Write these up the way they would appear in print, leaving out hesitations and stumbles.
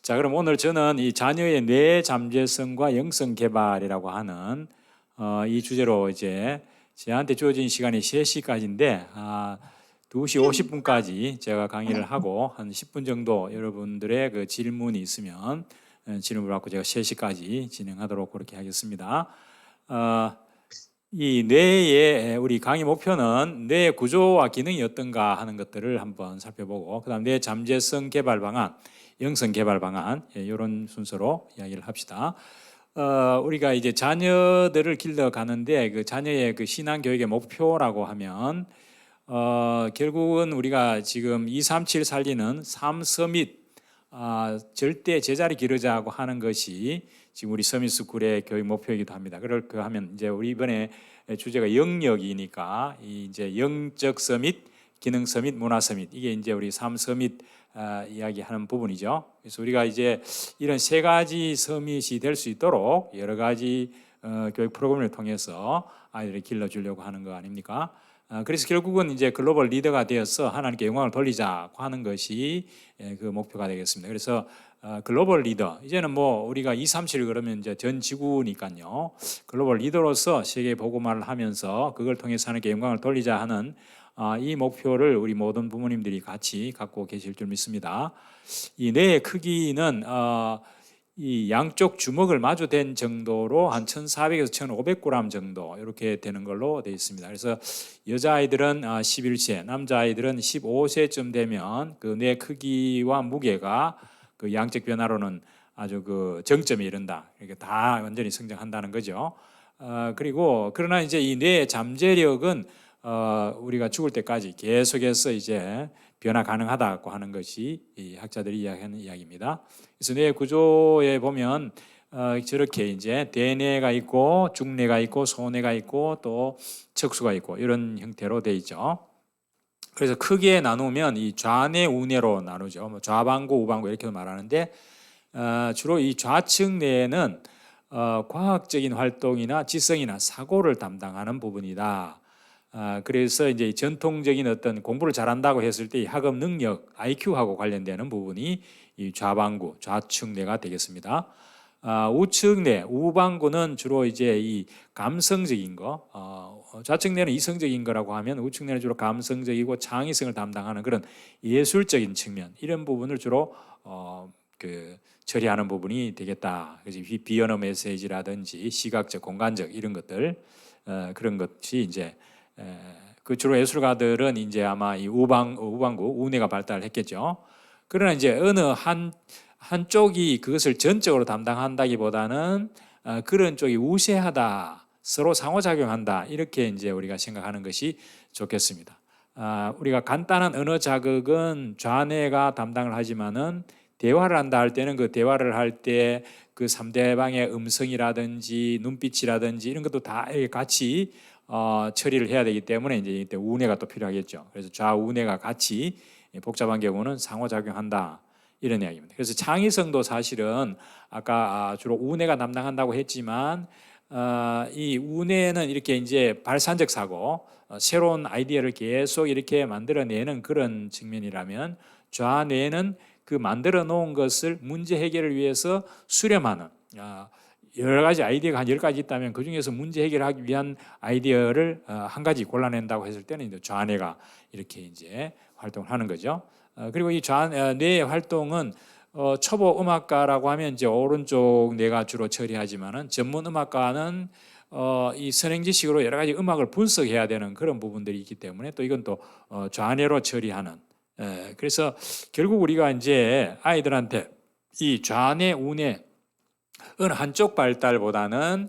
자, 그럼 오늘 저는 이 자녀의 뇌 잠재성과 영성 개발이라고 하는 이 주제로 이제 저한테 주어진 시간이 3시까지인데 2시 50분까지 제가 강의를 하고 한 10분 정도 여러분들의 그 질문이 있으면 질문을 받고 제가 3시까지 진행하도록 그렇게 하겠습니다. 이 뇌의 우리 강의 목표는 뇌 구조와 기능이 어떤가 하는 것들을 한번 살펴보고, 그다음 뇌 잠재성 개발 방안, 영성 개발 방안, 이런 순서로 이야기를 합시다. 우리가 이제 자녀들을 길러가는데 그 자녀의 그 신앙 교육의 목표라고 하면 결국은 우리가 지금 237 살리는 삶서밋 절대 제자리 기르자고 하는 것이 지금 우리 서밋스쿨의 교육 목표이기도 합니다. 그럴 하면 이제 우리 이번에 주제가 영역이니까 이제 영적 서밋, 기능 서밋, 문화 서밋, 이게 이제 우리 삶 서밋 이야기하는 부분이죠. 그래서 우리가 이제 이런 세 가지 서밋이 될 수 있도록 여러 가지 교육 프로그램을 통해서 아이들을 길러주려고 하는 거 아닙니까? 그래서 결국은 이제 글로벌 리더가 되어서 하나님께 영광을 돌리자고 하는 것이 그 목표가 되겠습니다. 그래서 글로벌 리더, 이제는 뭐 우리가 237 그러면 이제 전 지구니까요. 글로벌 리더로서 세계 복음화를 하면서 그걸 통해서 하나님께 영광을 돌리자 하는 이 목표를 우리 모든 부모님들이 같이 갖고 계실 줄 믿습니다. 이 뇌의 크기는 이 양쪽 주먹을 마주댄 정도로 한 1,400에서 1,500g 정도 이렇게 되는 걸로 되어 있습니다. 그래서 여자아이들은 11세, 남자아이들은 15세쯤 되면 그 뇌 크기와 무게가 그 양적 변화로는 아주 그 정점에 이른다. 이렇게 다 완전히 성장한다는 거죠. 그리고 그러나 이제 이 뇌의 잠재력은 우리가 죽을 때까지 계속해서 이제 변화 가능하다고 하는 것이 이 학자들이 이야기하는 이야기입니다. 그래서 뇌 구조에 보면 저렇게 이제 대뇌가 있고 중뇌가 있고 소뇌가 있고 또 척수가 있고 이런 형태로 되어 있죠. 그래서 크게 나누면 이 좌뇌 우뇌로 나누죠. 뭐 좌반구 우반구 이렇게도 말하는데 주로 이 좌측 뇌는 과학적인 활동이나 지성이나 사고를 담당하는 부분이다. 그래서 이제 전통적인 어떤 공부를 잘한다고 했을 때 이 학업 능력, IQ하고 관련되는 부분이 이 좌반구, 좌측 뇌가 되겠습니다. 우측 뇌, 우반구는 주로 이제 이 감성적인 거, 좌측 뇌는 이성적인 거라고 하면 우측 뇌는 주로 감성적이고 창의성을 담당하는 그런 예술적인 측면, 이런 부분을 주로 처리하는 부분이 되겠다. 그래서 비언어 메시지라든지 시각적, 공간적 이런 것들, 그런 것이 이제 그 주로 예술가들은 이제 아마 이 우반구, 우뇌가 발달했겠죠. 그러나 이제 어느 한쪽이 그것을 전적으로 담당한다기보다는 그런 쪽이 우세하다, 서로 상호작용한다, 이렇게 이제 우리가 생각하는 것이 좋겠습니다. 우리가 간단한 언어 자극은 좌뇌가 담당을 하지만은 대화를 한다 할 때는 그 대화를 할 때 그 상대방의 음성이라든지 눈빛이라든지 이런 것도 다 같이 처리를 해야 되기 때문에 이제 이때 우뇌가 또 필요하겠죠. 그래서 좌우뇌가 같이 복잡한 경우는 상호작용한다, 이런 이야기입니다. 그래서 창의성도 사실은 아까 주로 우뇌가 담당한다고 했지만 이 우뇌는 이렇게 이제 발산적 사고, 새로운 아이디어를 계속 이렇게 만들어내는 그런 측면이라면 좌뇌는 그 만들어 놓은 것을 문제 해결을 위해서 수렴하는, 여러 가지 아이디어가 한 10가지 있다면 그 중에서 문제 해결하기 위한 아이디어를 한 가지 골라낸다고 했을 때는 이제 좌뇌가 이렇게 이제 활동을 하는 거죠. 그리고 이 좌뇌의 활동은 초보 음악가라고 하면 이제 오른쪽 뇌가 주로 처리하지만은 전문 음악가는 이 선행지식으로 여러 가지 음악을 분석해야 되는 그런 부분들이 있기 때문에 또 이건 또 좌뇌로 처리하는. 그래서 결국 우리가 이제 아이들한테 이 좌뇌, 우뇌 어느 한쪽 발달보다는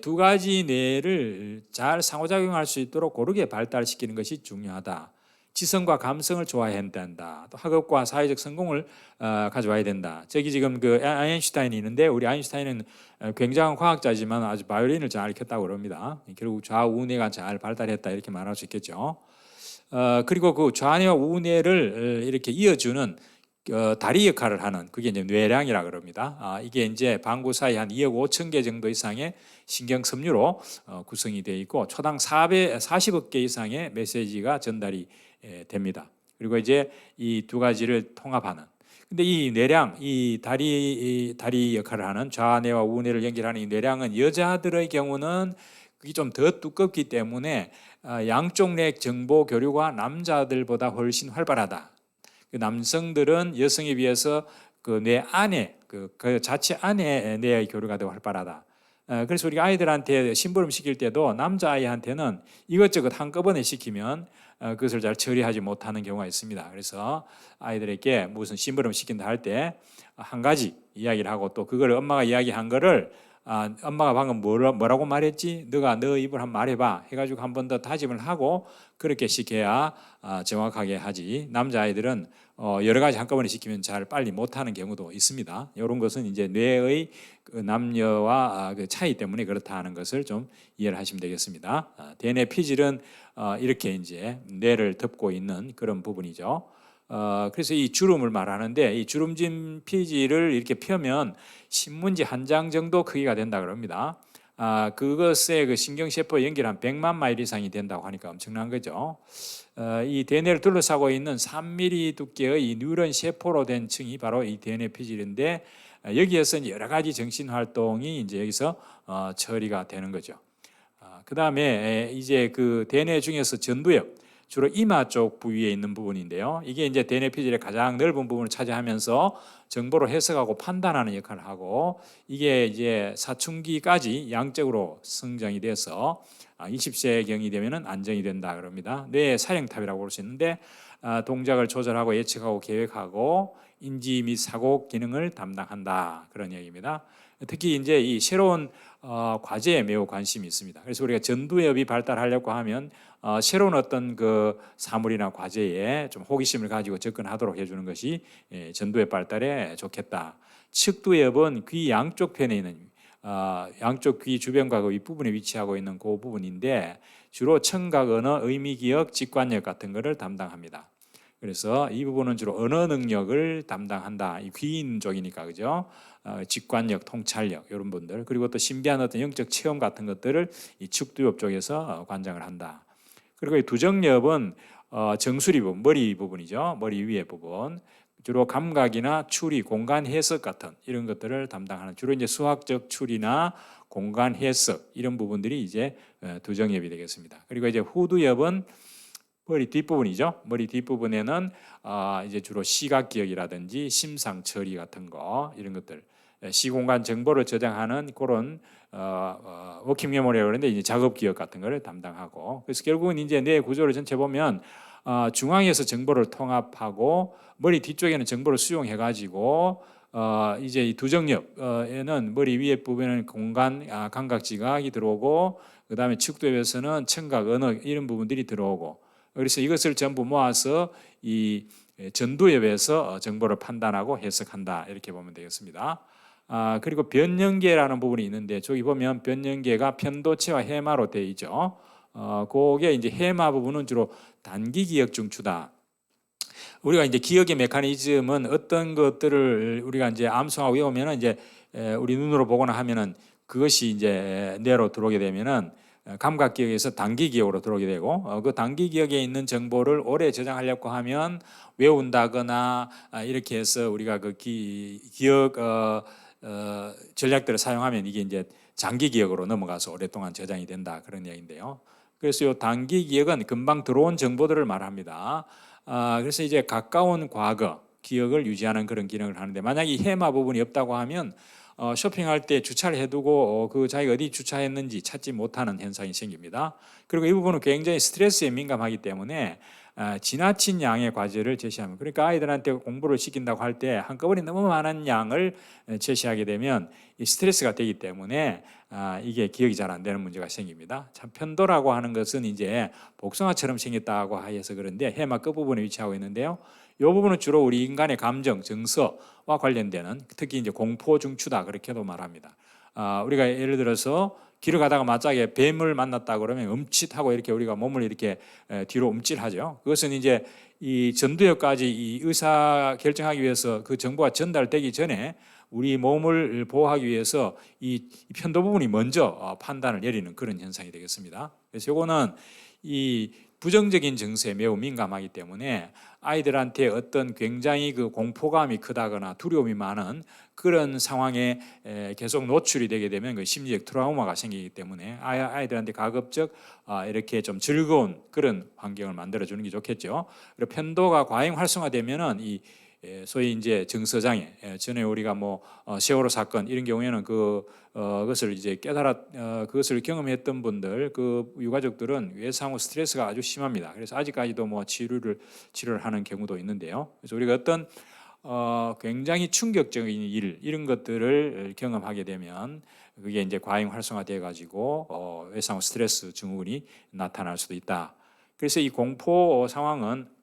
두 가지 뇌를 잘 상호작용할 수 있도록 고르게 발달시키는 것이 중요하다. 지성과 감성을 좋아해야 된다. 또 학업과 사회적 성공을 가져와야 된다. 저기 지금 그 아인슈타인이 있는데 우리 아인슈타인은 굉장한 과학자지만 아주 바이올린을 잘 켰다고 그럽니다. 결국 좌우뇌가 잘 발달했다, 이렇게 말할 수 있겠죠. 그리고 그 좌뇌와 우뇌를 이렇게 이어주는 다리 역할을 하는, 그게 이제 뇌량이라 그럽니다. 이게 이제 방구 사이 한 2억 5천 개 정도 이상의 신경 섬유로 구성이 되어 있고 초당 40억 개 이상의 메시지가 전달이 됩니다. 그리고 이제 이 두 가지를 통합하는, 근데 이 뇌량, 이 다리 역할을 하는 좌뇌와 우뇌를 연결하는 이 뇌량은 여자들의 경우는 그게 좀 더 두껍기 때문에 양쪽 뇌 정보 교류가 남자들보다 훨씬 활발하다. 남성들은 여성에 비해서 그 뇌 안에 그 자체 안에 뇌의 교류가 더 활발하다. 그래서 우리가 아이들한테 심부름 시킬 때도 남자아이한테는 이것저것 한꺼번에 시키면 그것을 잘 처리하지 못하는 경우가 있습니다. 그래서 아이들에게 무슨 심부름 시킨다 할 때 한 가지 이야기를 하고 또 그걸 엄마가 이야기한 거를 엄마가 방금 뭐라고 말했지? 너가 너 입을 한번 말해봐 해가지고 한 번 더 다짐을 하고 그렇게 시켜야 정확하게 하지. 남자아이들은 여러 가지 한꺼번에 시키면 잘 빨리 못하는 경우도 있습니다. 이런 것은 이제 뇌의 그 남녀와 그 차이 때문에 그렇다 하는 것을 좀 이해를 하시면 되겠습니다. 대뇌 피질은 이렇게 이제 뇌를 덮고 있는 그런 부분이죠. 그래서 이 주름을 말하는데 이 주름진 피지를 이렇게 펴면 신문지 한 장 정도 크기가 된다 그럽니다. 그것에 그 신경세포 연결 한 100만 마일 이상이 된다고 하니까 엄청난 거죠. 이 대뇌를 둘러싸고 있는 3mm 두께의 이 뉴런 세포로 된 층이 바로 이 대뇌 피질인데 여기에서 여러 가지 정신 활동이 이제 여기서 처리가 되는 거죠. 그 다음에 이제 그 대뇌 중에서 전두엽 주로 이마 쪽 부위에 있는 부분인데요. 이게 이제 대뇌 피질의 가장 넓은 부분을 차지하면서 정보를 해석하고 판단하는 역할을 하고 이게 이제 사춘기까지 양적으로 성장이 돼서 20세경이 되면은 안정이 된다 그럽니다. 뇌의 사령탑이라고 볼 수 있는데 동작을 조절하고 예측하고 계획하고 인지 및 사고 기능을 담당한다 그런 얘기입니다. 특히 이제 이 새로운 과제에 매우 관심이 있습니다. 그래서 우리가 전두엽이 발달하려고 하면 새로운 어떤 그 사물이나 과제에 좀 호기심을 가지고 접근하도록 해주는 것이 전두엽 발달에 좋겠다. 측두엽은 귀 양쪽 편에 있는 양쪽 귀 주변과 그 윗부분에 위치하고 있는 그 부분인데 주로 청각, 언어, 의미 기억, 직관력 같은 것을 담당합니다. 그래서 이 부분은 주로 언어 능력을 담당한다. 이 귀인 쪽이니까 그죠? 직관력, 통찰력 이런 분들 그리고 또 신비한 어떤 영적 체험 같은 것들을 이 측두엽 쪽에서 관장을 한다. 그리고 이 두정엽은 정수리 부분, 머리 부분이죠. 머리 위에 부분. 주로 감각이나 추리, 공간 해석 같은 이런 것들을 담당하는 주로 이제 수학적 추리나 공간 해석 이런 부분들이 이제 두정엽이 되겠습니다. 그리고 이제 후두엽은 머리 뒷부분이죠. 머리 뒷부분에는 이제 주로 시각 기억이라든지 심상 처리 같은 거 이런 것들 시공간 정보를 저장하는 그런 워킹 메모리라고 그러는데 이제 작업 기억 같은 거를 담당하고 그래서 결국은 이제 뇌 구조를 전체 보면 중앙에서 정보를 통합하고 머리 뒤쪽에는 정보를 수용해 가지고 이제 이 두정엽에는 머리 위에 부분에는 공간 감각 지각이 들어오고 그다음에 측두엽에서는 청각 언어 이런 부분들이 들어오고 그래서 이것을 전부 모아서 이 전두엽에서 정보를 판단하고 해석한다 이렇게 보면 되겠습니다. 그리고 변연계라는 부분이 있는데 저기 보면 변연계가 편도체와 해마로 되어 있죠. 그게 이제 해마 부분은 주로 단기 기억 중추다. 우리가 이제 기억의 메커니즘은 어떤 것들을 우리가 이제 암송하고 외우면은 이제 우리 눈으로 보거나 하면은 그것이 이제 뇌로 들어오게 되면은 감각 기억에서 단기 기억으로 들어오게 되고 그 단기 기억에 있는 정보를 오래 저장하려고 하면 외운다거나 이렇게 해서 우리가 그 기억 전략들을 사용하면 이게 이제 장기 기억으로 넘어가서 오랫동안 저장이 된다 그런 이야기인데요. 그래서 이 단기 기억은 금방 들어온 정보들을 말합니다. 그래서 이제 가까운 과거 기억을 유지하는 그런 기능을 하는데 만약에 이 해마 부분이 없다고 하면 쇼핑할 때 주차를 해두고 그 자기가 어디 주차했는지 찾지 못하는 현상이 생깁니다. 그리고 이 부분은 굉장히 스트레스에 민감하기 때문에 지나친 양의 과제를 제시하면 그러니까 아이들한테 공부를 시킨다고 할 때 한꺼번에 너무 많은 양을 제시하게 되면 이 스트레스가 되기 때문에 이게 기억이 잘 안 되는 문제가 생깁니다. 참 편도라고 하는 것은 이제 복숭아처럼 생겼다고 해서 그런데 해마 끝부분에 위치하고 있는데요. 이 부분은 주로 우리 인간의 감정, 정서와 관련되는 특히 이제 공포 중추다 그렇게도 말합니다. 우리가 예를 들어서 길을 가다가 마짝에 뱀을 만났다 그러면 움찔하고 이렇게 우리가 몸을 이렇게 뒤로 움찔하죠. 그것은 이제 이 전두엽까지 이 의사 결정하기 위해서 그 정보가 전달되기 전에 우리 몸을 보호하기 위해서 이 편도 부분이 먼저 판단을 내리는 그런 현상이 되겠습니다. 그래서 이거는 이 부정적인 증세에 매우 민감하기 때문에 아이들한테 어떤 굉장히 그 공포감이 크다거나 두려움이 많은 그런 상황에 계속 노출이 되게 되면 그 심리적 트라우마가 생기기 때문에 아이들한테 가급적 이렇게 좀 즐거운 그런 환경을 만들어 주는 게 좋겠죠. 그리고 편도가 과잉 활성화되면은 이 소위 이제 정서장애, 전에 우리가 뭐 세월호 사건 이런 경우에는 그것을 이제 그것을 경험했던 분들, 그 유가족들은 외상후 스트레스가 아주 심합니다. 그래서 아직까지도 뭐 치료를 하는 경우도 있는데요. 그래서 우리가 어떤 굉장히 충격적인 일 이런 것들을 경험하게 되면 그게 이제 과잉 활성화돼 가지고 외상후 스트레스 증후군이 나타날 수도 있다. 그래서 이 공포 상황은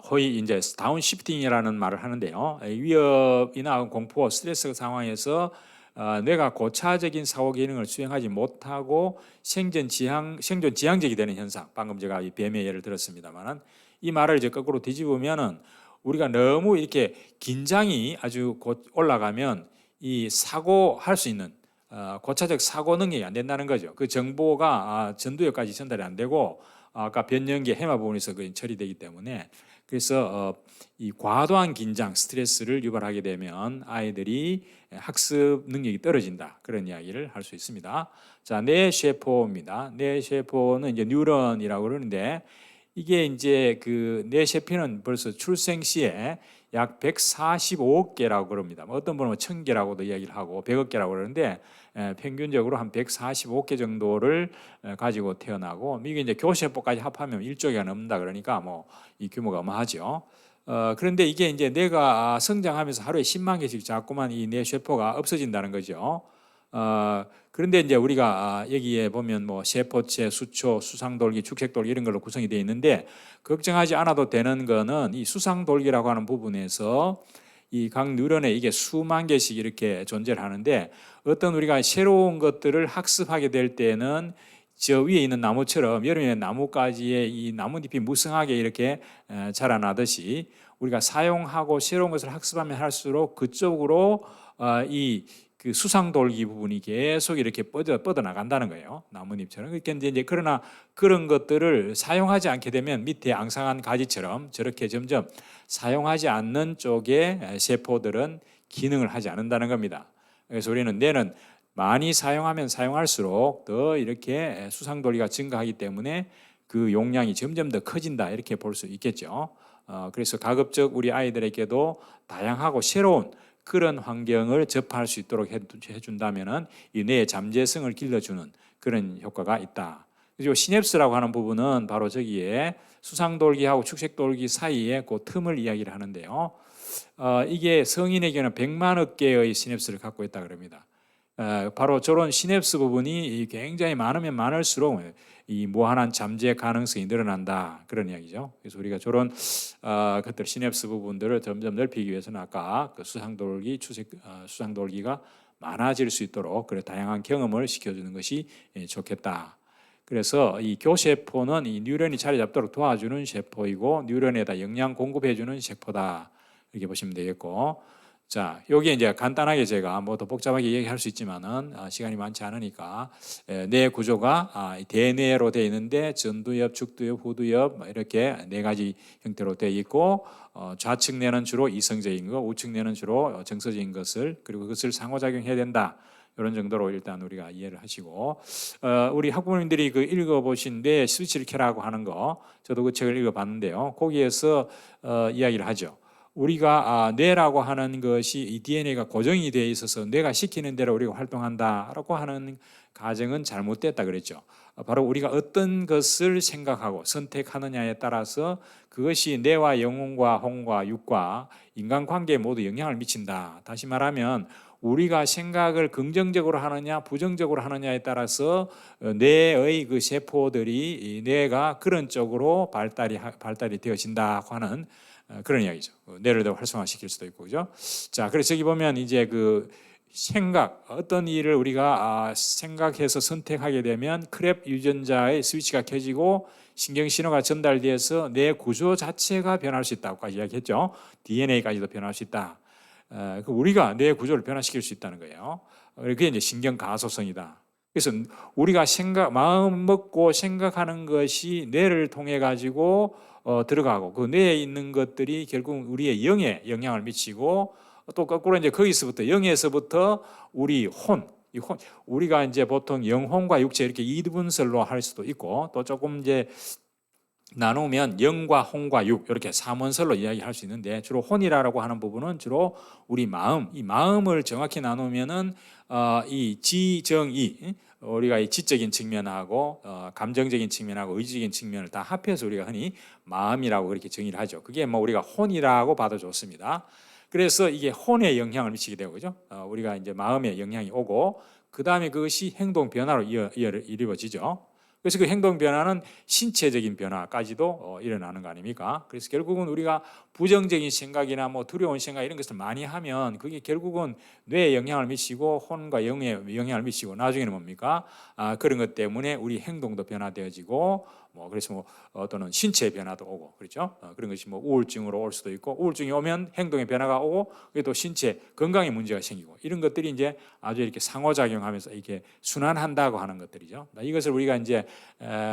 거의 이제 다운 시프팅이라는 말을 하는데요. 위협이나 공포, 스트레스 상황에서 뇌가 고차적인 사고 기능을 수행하지 못하고 생존 지향적이 되는 현상. 방금 제가 이 뱀의 예를 들었습니다만은 이 말을 이제 거꾸로 뒤집으면은 우리가 너무 이렇게 긴장이 아주 곧 올라가면 이 사고할 수 있는 고차적 사고 능력이 안 된다는 거죠. 그 정보가 전두엽까지 전달이 안 되고 아까 변연계 해마 부분에서 그 처리되기 때문에 그래서 이 과도한 긴장, 스트레스를 유발하게 되면 아이들이 학습 능력이 떨어진다 그런 이야기를 할 수 있습니다. 자, 뇌세포입니다. 뇌세포는 이제 뉴런이라고 그러는데 이게 이제 그 뇌세포는 벌써 출생 시에 약 145억 개라고 그럽니다. 어떤 분은 1000개라고도 이야기를 하고 100억 개라고 그러는데 평균적으로 한 145개 정도를 가지고 태어나고 이게 이제 교세포까지 합하면 1조가 넘는다 그러니까 뭐 이 규모가 어마하죠. 그런데 이게 이제 뇌가 성장하면서 하루에 10만 개씩 자꾸만 이 뇌세포가 없어진다는 거죠. 그런데 이제 우리가 여기에 보면 뭐 세포체, 수초, 수상돌기, 축색돌기 이런 걸로 구성이 되어 있는데 걱정하지 않아도 되는 거는 이 수상돌기라고 하는 부분에서 이 각 뉴런에 이게 수만 개씩 이렇게 존재를 하는데 어떤 우리가 새로운 것들을 학습하게 될 때는 저 위에 있는 나무처럼 여름에 나뭇가지에 이 나뭇잎이 무성하게 이렇게 자라나듯이 우리가 사용하고 새로운 것을 학습하면 할수록 그쪽으로 이 그 수상돌기 부분이 계속 이렇게 뻗어 나간다는 거예요. 나뭇잎처럼. 그러니까 이제 그러나 그런 것들을 사용하지 않게 되면 밑에 앙상한 가지처럼 저렇게 점점 사용하지 않는 쪽의 세포들은 기능을 하지 않는다는 겁니다. 그래서 우리는 뇌는 많이 사용하면 사용할수록 더 이렇게 수상돌기가 증가하기 때문에 그 용량이 점점 더 커진다 이렇게 볼 수 있겠죠. 그래서 가급적 우리 아이들에게도 다양하고 새로운 그런 환경을 접할 수 있도록 해준다면은 이 뇌의 잠재성을 길러주는 그런 효과가 있다. 그리고 시냅스라고 하는 부분은 바로 저기에 수상돌기하고 축색돌기 사이에 그 틈을 이야기를 하는데요. 이게 성인에게는 100만억 개의 시냅스를 갖고 있다 그럽니다. 바로 저런 시냅스 부분이 굉장히 많으면 많을수록 이 무한한 잠재 가능성이 늘어난다 그런 이야기죠. 그래서 우리가 저런 것들 시냅스 부분들을 점점 넓히기 위해서는 아까 그 수상돌기, 수상돌기가 많아질 수 있도록 그래 다양한 경험을 시켜주는 것이 좋겠다. 그래서 이 교세포는 이 뉴런이 자리 잡도록 도와주는 세포이고 뉴런에다 영양 공급해주는 세포다 이렇게 보시면 되겠고. 자, 여기 이제 간단하게 제가 뭐 더 복잡하게 얘기할 수 있지만은 시간이 많지 않으니까 뇌 구조가 대뇌로 되어 있는데 전두엽, 축두엽, 후두엽 이렇게 네 가지 형태로 되어 있고 좌측 뇌는 주로 이성적인 것, 우측 뇌는 주로 정서적인 것을 그리고 그것을 상호작용해야 된다. 이런 정도로 일단 우리가 이해를 하시고 우리 학부모님들이 그 읽어보신 뇌 스위치를 켜라고 하는 거 저도 그 책을 읽어봤는데요. 거기에서 이야기를 하죠. 우리가 뇌라고 하는 것이 이 DNA가 고정이 되어 있어서 뇌가 시키는 대로 우리가 활동한다라고 하는 가정은 잘못됐다 그랬죠. 바로 우리가 어떤 것을 생각하고 선택하느냐에 따라서 그것이 뇌와 영혼과 혼과 육과 인간관계에 모두 영향을 미친다. 다시 말하면 우리가 생각을 긍정적으로 하느냐 부정적으로 하느냐에 따라서 뇌의 그 세포들이 뇌가 그런 쪽으로 발달이 되어진다고 하는 그런 이야기죠. 뇌를 더 활성화시킬 수도 있고, 그죠? 자, 그래서 여기 보면 이제 그 생각, 어떤 일을 우리가 생각해서 선택하게 되면 크랩 유전자의 스위치가 켜지고 신경 신호가 전달돼서 뇌 구조 자체가 변할 수 있다고까지 이야기했죠. DNA까지도 변할 수 있다. 우리가 뇌 구조를 변화시킬 수 있다는 거예요. 그게 이제 신경 가소성이다. 그래서 우리가 마음 먹고 생각하는 것이 뇌를 통해 가지고 들어가고 그 뇌에 있는 것들이 결국 우리의 영에 영향을 미치고 또 거꾸로 이제 거기서부터 영에서부터 우리 우리가 이제 보통 영혼과 육체 이렇게 이분설로 할 수도 있고 또 조금 이제 나누면 영과 혼과 육 이렇게 삼원설로 이야기할 수 있는데 주로 혼이라고 하는 부분은 주로 우리 마음, 이 마음을 정확히 나누면은 이 지정이 우리가 이 지적인 측면하고 감정적인 측면하고 의지적인 측면을 다 합해서 우리가 흔히 마음이라고 그렇게 정의를 하죠. 그게 뭐 우리가 혼이라고 봐도 좋습니다. 그래서 이게 혼에 영향을 미치게 되고 그죠? 우리가 이제 마음에 영향이 오고 그 다음에 그것이 행동 변화로 이루어지죠. 그래서 그 행동 변화는 신체적인 변화까지도 일어나는 거 아닙니까? 그래서 결국은 우리가 부정적인 생각이나 뭐 두려운 생각 이런 것을 많이 하면 그게 결국은 뇌에 영향을 미치고 혼과 영에 영향을 미치고 나중에는 뭡니까? 그런 것 때문에 우리 행동도 변화되어지고 뭐 그래서 뭐 또는 신체 변화도 오고 그렇죠? 그런 것이 뭐 우울증으로 올 수도 있고 우울증이 오면 행동의 변화가 오고 그게 또 신체 건강에 문제가 생기고 이런 것들이 이제 아주 이렇게 상호작용하면서 이렇게 순환한다고 하는 것들이죠. 이것을 우리가 이제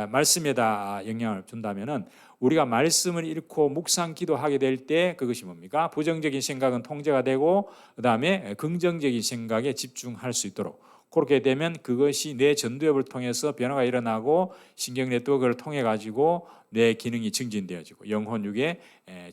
말씀에다 영향을 준다면은 우리가 말씀을 잃고 묵상 기도하게 될 때 그것이 뭡니까? 부정적인 생각은 통제가 되고 그다음에 긍정적인 생각에 집중할 수 있도록 그렇게 되면 그것이 뇌 전두엽을 통해서 변화가 일어나고 신경 네트워크를 통해 가지고 뇌 기능이 증진되어지고 영혼육의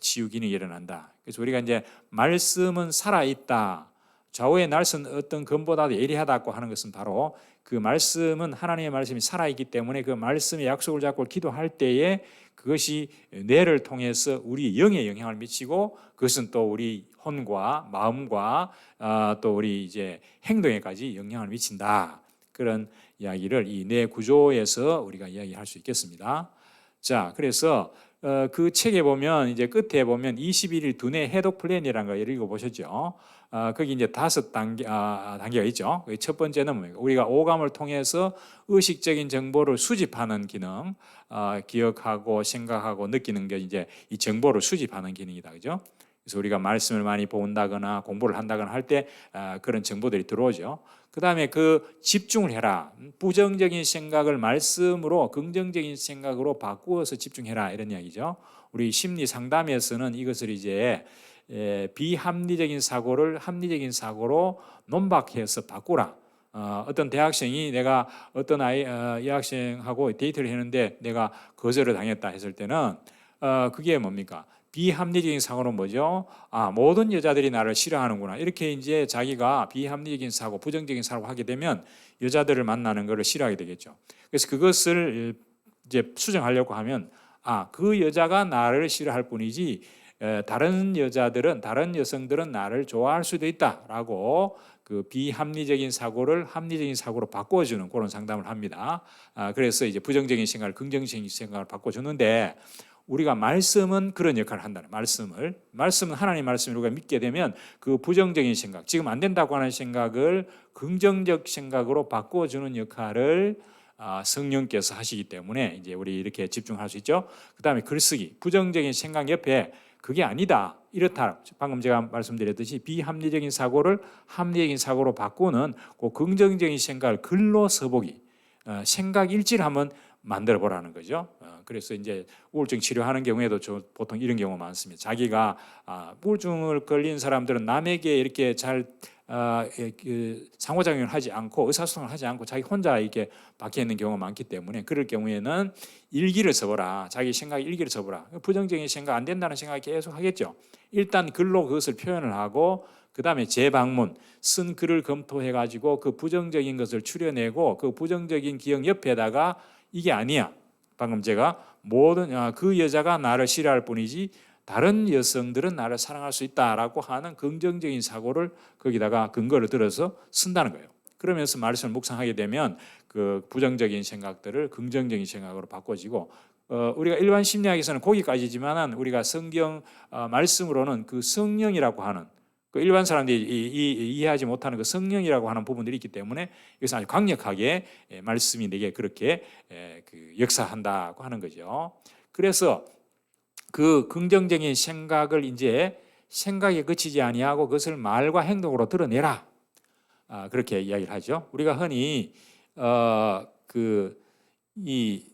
치유 기능이 일어난다. 그래서 우리가 이제 말씀은 살아 있다. 좌우의 날선 어떤 검보다도 예리하다고 하는 것은 바로 그 말씀은 하나님의 말씀이 살아있기 때문에 그 말씀의 약속을 잡고 기도할 때에 그것이 뇌를 통해서 우리 영에 영향을 미치고 그것은 또 우리 혼과 마음과 또 우리 이제 행동에까지 영향을 미친다. 그런 이야기를 이 뇌 구조에서 우리가 이야기할 수 있겠습니다. 자, 그래서 그 책에 보면 이제 끝에 보면 21일 두뇌 해독 플랜이라는 거 읽어보셨죠? 거기 이제 5단계, 단계가 있죠. 첫 번째는 뭡니까? 우리가 오감을 통해서 의식적인 정보를 수집하는 기능, 기억하고 생각하고 느끼는 게 이제 이 정보를 수집하는 기능이다. 그죠? 그래서 우리가 말씀을 많이 본다거나 공부를 한다거나 할 때 그런 정보들이 들어오죠. 그 다음에 그 집중을 해라. 부정적인 생각을 말씀으로 긍정적인 생각으로 바꾸어서 집중해라. 이런 이야기죠. 우리 심리 상담에서는 이것을 이제 비합리적인 사고를 합리적인 사고로 논박해서 바꾸라. 어떤 대학생이 내가 어떤 이 학생하고 데이트를 했는데 내가 거절을 당했다 했을 때는 그게 뭡니까? 비합리적인 사고는 뭐죠? 모든 여자들이 나를 싫어하는구나. 이렇게 이제 자기가 비합리적인 사고, 부정적인 사고를 하게 되면 여자들을 만나는 것을 싫어하게 되겠죠. 그래서 그것을 이제 수정하려고 하면 그 여자가 나를 싫어할 뿐이지 다른 여성들은 나를 좋아할 수도 있다라고 그 비합리적인 사고를 합리적인 사고로 바꿔주는 그런 상담을 합니다. 그래서 이제 부정적인 생각을 긍정적인 생각을 바꿔주는데 우리가 말씀은 그런 역할을 한다는 말씀은 하나님의 말씀을 우리가 믿게 되면 그 부정적인 생각, 지금 안 된다고 하는 생각을 긍정적 생각으로 바꿔주는 역할을 성령께서 하시기 때문에 이제 우리 이렇게 집중할 수 있죠. 그 다음에 글쓰기, 부정적인 생각 옆에 그게 아니다, 이렇다. 방금 제가 말씀드렸듯이 비합리적인 사고를 합리적인 사고로 바꾸는 그 긍정적인 생각을 글로 써보기, 생각 일지를 한번 만들어 보라는 거죠. 그래서 이제 우울증 치료하는 경우에도 보통 이런 경우가 많습니다. 자기가 우울증을 걸린 사람들은 남에게 이렇게 잘 상호작용을 하지 않고 의사소통을 하지 않고 자기 혼자 이렇게 박혀 있는 경우가 많기 때문에 그럴 경우에는 일기를 써보라. 자기 생각 일기를 써보라. 부정적인 생각 안 된다는 생각이 계속 하겠죠. 일단 글로 그것을 표현을 하고 그 다음에 재방문, 쓴 글을 검토해 가지고 그 부정적인 것을 추려내고 그 부정적인 기억 옆에다가 이게 아니야. 방금 제가 그 여자가 나를 싫어할 뿐이지 다른 여성들은 나를 사랑할 수 있다라고 하는 긍정적인 사고를 거기다가 근거를 들어서 쓴다는 거예요. 그러면서 말씀을 묵상하게 되면 그 부정적인 생각들을 긍정적인 생각으로 바꿔지고 우리가 일반 심리학에서는 거기까지지만 우리가 성경 말씀으로는 그 성령이라고 하는 그 일반 사람들이 이해하지 못하는 그 성령이라고 하는 부분들이 있기 때문에 이것은 아주 강력하게 말씀이 내게 그렇게 그 역사한다고 하는 거죠. 그래서 그 긍정적인 생각을 이제 생각에 그치지 아니하고 그것을 말과 행동으로 드러내라. 그렇게 이야기를 하죠. 우리가 흔히 이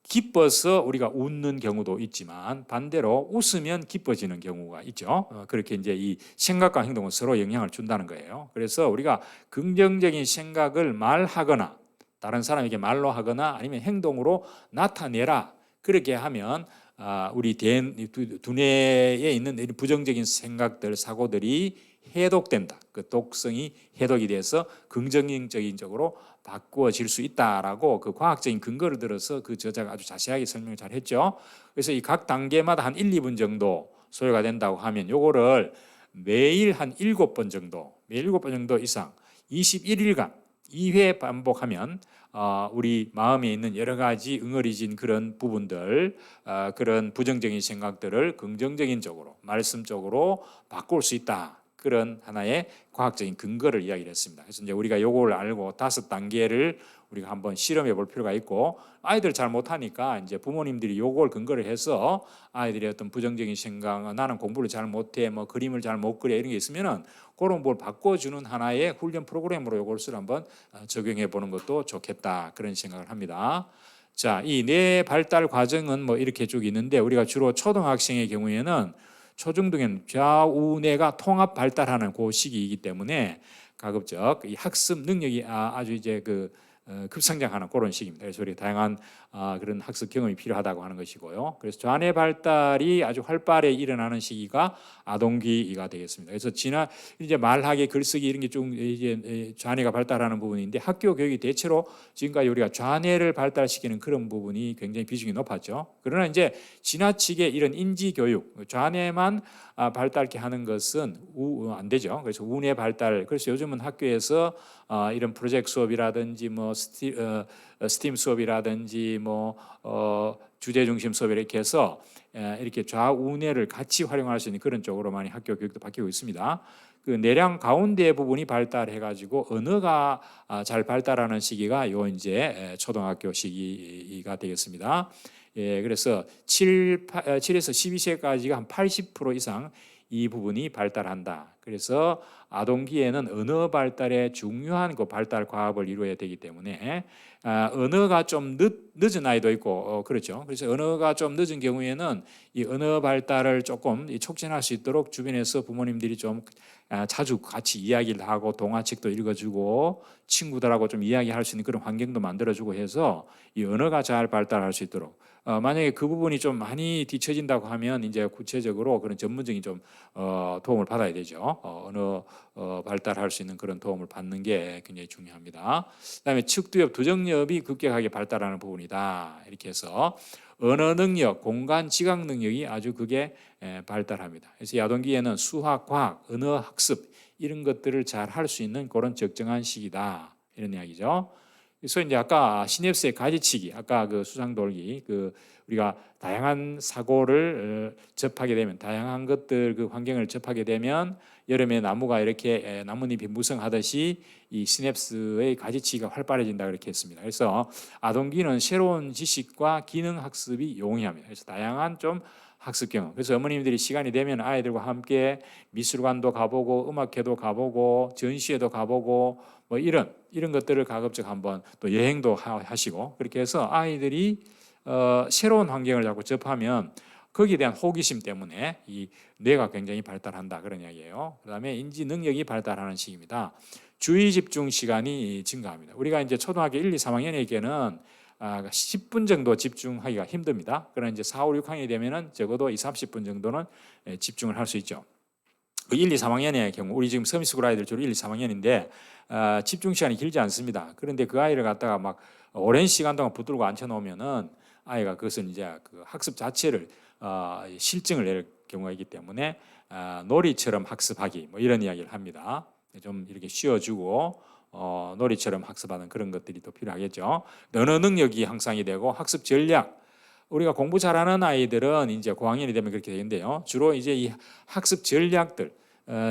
기뻐서 우리가 웃는 경우도 있지만 반대로 웃으면 기뻐지는 경우가 있죠. 그렇게 이제 이 생각과 행동은 서로 영향을 준다는 거예요. 그래서 우리가 긍정적인 생각을 말하거나 다른 사람에게 말로 하거나 아니면 행동으로 나타내라. 그렇게 하면 우리 두뇌에 있는 부정적인 생각들, 사고들이 해독된다. 그 독성이 해독이 돼서 긍정적인 쪽으로 바꾸어질 수 있다라고 그 과학적인 근거를 들어서 그 저자가 아주 자세하게 설명을 잘 했죠. 그래서 이 각 단계마다 한 1, 2분 정도 소요가 된다고 하면 요거를 매일 한 7번 정도, 매일 7번 정도 이상 21일간 2회 반복하면 우리 마음에 있는 여러 가지 응어리진 그런 부분들, 그런 부정적인 생각들을 긍정적인 쪽으로, 말씀 쪽으로 바꿀 수 있다. 그런 하나의 과학적인 근거를 이야기를 했습니다. 그래서 이제 우리가 요걸 알고 5단계를 우리가 한번 실험해 볼 필요가 있고, 아이들 잘 못하니까 이제 부모님들이 요걸 근거를 해서 아이들의 어떤 부정적인 생각, 나는 공부를 잘 못해, 뭐 그림을 잘 못 그려 이런 게 있으면은 그런 걸 바꿔주는 하나의 훈련 프로그램으로 요것을 한번 적용해 보는 것도 좋겠다 그런 생각을 합니다. 자, 이 뇌 발달 과정은 뭐 이렇게 쭉 있는데 우리가 주로 초등학생의 경우에는 초중등은 좌우뇌가 통합 발달하는 그 시기이기 때문에 가급적 이 학습 능력이 아주 이제 급성장하는 그런 시기입니다. 그래서 우리 다양한 그런 학습 경험이 필요하다고 하는 것이고요. 그래서 좌뇌 발달이 아주 활발히 일어나는 시기가 아동기가 되겠습니다. 그래서 이제 말하기, 글쓰기 이런 게 좀 이제 좌뇌가 발달하는 부분인데 학교 교육이 대체로 지금까지 우리가 좌뇌를 발달시키는 그런 부분이 굉장히 비중이 높았죠. 그러나 이제 지나치게 이런 인지 교육, 좌뇌만 발달케 하는 것은 안 되죠. 그래서 우뇌 발달. 그래서 요즘은 학교에서 이런 프로젝트 수업이라든지 뭐 스팀 수업이라든지 뭐 주제 중심 수업 이렇게 해서 이렇게 좌우뇌를 같이 활용할 수 있는 그런 쪽으로 많이 학교 교육도 바뀌고 있습니다. 그 내량 가운데 부분이 발달해 가지고 언어가 잘 발달하는 시기가 요 이제 초등학교 시기가 되겠습니다. 예, 그래서 7에서 12세까지가 한 80% 이상 이 부분이 발달한다. 그래서 아동기에는 언어 발달에 중요한 그 발달 과업을 이루어야 되기 때문에 언어가 좀 늦은 아이도 있고 그렇죠. 그래서 언어가 좀 늦은 경우에는 이 언어 발달을 조금 촉진할 수 있도록 주변에서 부모님들이 좀 자주 같이 이야기를 하고 동화책도 읽어주고 친구들하고 좀 이야기할 수 있는 그런 환경도 만들어주고 해서 이 언어가 잘 발달할 수 있도록 만약에 그 부분이 좀 많이 뒤처진다고 하면 이제 구체적으로 그런 전문적인 좀 도움을 받아야 되죠. 언어 발달할 수 있는 그런 도움을 받는 게 굉장히 중요합니다. 그다음에 측두엽, 두정엽이 급격하게 발달하는 부분이다. 이렇게 해서 언어 능력, 공간 지각 능력이 아주 그게 발달합니다. 그래서 야동기에는 수학, 과학, 언어 학습 이런 것들을 잘 할 수 있는 그런 적정한 시기다. 이런 이야기죠. 그래서 이제 아까 시냅스의 가지치기, 아까 그 수상돌기, 우리가 다양한 사고를 접하게 되면, 다양한 것들 그 환경을 접하게 되면 여름에 나무가 이렇게 나뭇잎이 무성하듯이 이 시냅스의 가지치기가 활발해진다 그렇게 했습니다. 그래서 아동기는 새로운 지식과 기능 학습이 용이합니다. 그래서 다양한 좀 학습 경험. 그래서 어머님들이 시간이 되면 아이들과 함께 미술관도 가보고 음악회도 가보고 전시회도 가보고 뭐 이런 것들을 가급적 한번 또 여행도 하시고 그렇게 해서 아이들이 새로운 환경을 자꾸 접하면 거기에 대한 호기심 때문에 이 뇌가 굉장히 발달한다 그런 이야기예요. 그다음에 인지 능력이 발달하는 시기입니다. 주의 집중 시간이 증가합니다. 우리가 이제 초등학교 1, 2, 3학년에게는 10분 정도 집중하기가 힘듭니다. 그러나 이제 4, 5, 6학년이 되면은 적어도 2, 30분 정도는 집중을 할 수 있죠. 1, 2, 3학년의 경우 우리 지금 서미스쿨 아이들 주로 1, 2, 3학년인데 집중 시간이 길지 않습니다. 그런데 그 아이를 갖다가 막 오랜 시간 동안 붙들고 앉혀놓으면은 아이가 그것은 이제 그 학습 자체를 실증을 낼 경우가 있기 때문에 놀이처럼 학습하기 뭐 이런 이야기를 합니다. 좀 이렇게 쉬어주고 놀이처럼 학습하는 그런 것들이 또 필요하겠죠. 언어 능력이 향상이 되고 학습 전략. 우리가 공부 잘하는 아이들은 이제 고학년이 되면 그렇게 되는데요. 주로 이제 이 학습 전략들,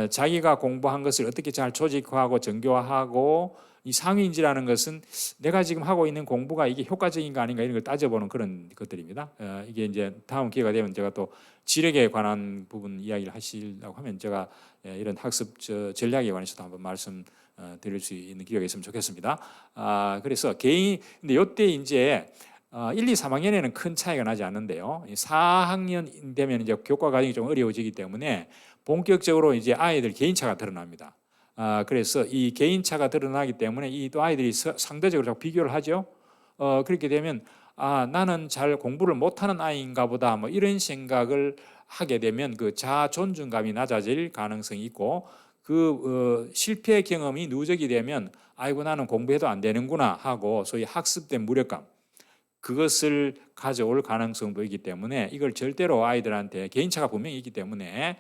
자기가 공부한 것을 어떻게 잘 조직화하고 정교화하고 이 상위인지라는 것은 내가 지금 하고 있는 공부가 이게 효과적인가 아닌가 이런 걸 따져보는 그런 것들입니다. 이게 이제 다음 기회가 되면 제가 또 지력에 관한 부분 이야기를 하시려고 하면 제가 이런 학습 전략에 관해서도 한번 말씀 드릴 수 있는 기회가 있으면 좋겠습니다. 그래서 근데 이때 이제 1, 2, 3학년에는 큰 차이가 나지 않는데요. 4학년 되면 이제 교과 과정이 좀 어려워지기 때문에 본격적으로 이제 아이들 개인차가 드러납니다. 그래서 이 개인차가 드러나기 때문에 이 또 아이들이 상대적으로 자꾸 비교를 하죠. 그렇게 되면 나는 잘 공부를 못하는 아이인가 보다 뭐 이런 생각을 하게 되면 그 자아 존중감이 낮아질 가능성이 있고 실패 경험이 누적이 되면 아이고 나는 공부해도 안 되는구나 하고 소위 학습된 무력감 그것을 가져올 가능성도 있기 때문에 이걸 절대로 아이들한테 개인차가 분명히 있기 때문에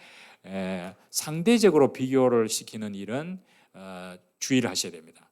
상대적으로 비교를 시키는 일은 주의를 하셔야 됩니다.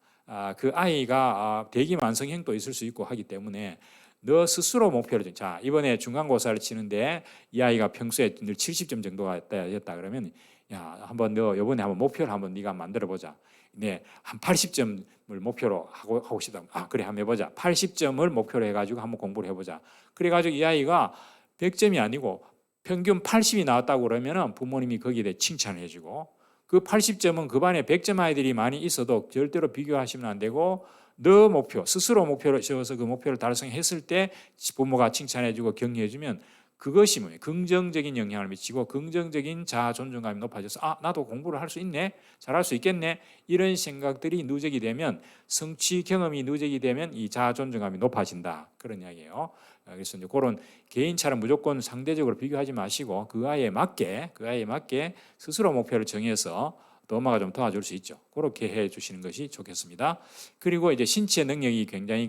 그 아이가 대기만성형도 있을 수 있고 하기 때문에 너 스스로 목표를 자 이번에 중간고사를 치는데 이 아이가 평소에 늘 70점 정도가 였다 그러면 야 한번 너 이번에 한번 목표를 한번 네가 만들어 보자. 네, 한 80점을 목표로 하고 싶다. 그래 한번 해보자. 80점을 목표로 해가지고 한번 공부를 해보자. 그래가지고 이 아이가 100점이 아니고 평균 80이 나왔다고 그러면은 부모님이 거기에 대해 칭찬을 해주고 그 80점은 그 반에 100점 아이들이 많이 있어도 절대로 비교하시면 안 되고 너 목표 스스로 목표를 세워서 그 목표를 달성했을 때 부모가 칭찬해주고 격려해주면 그것이 뭐예요? 긍정적인 영향을 미치고 긍정적인 자아 존중감이 높아져서 나도 공부를 할 수 있네, 잘할 수 있겠네 이런 생각들이 누적이 되면 성취 경험이 누적이 되면 이 자아 존중감이 높아진다 그런 이야기예요. 그래서 이제 그런 개인차를 무조건 상대적으로 비교하지 마시고 그 아이에 맞게 스스로 목표를 정해서 또 엄마가 좀 도와줄 수 있죠. 그렇게 해 주시는 것이 좋겠습니다. 그리고 이제 신체 능력이 굉장히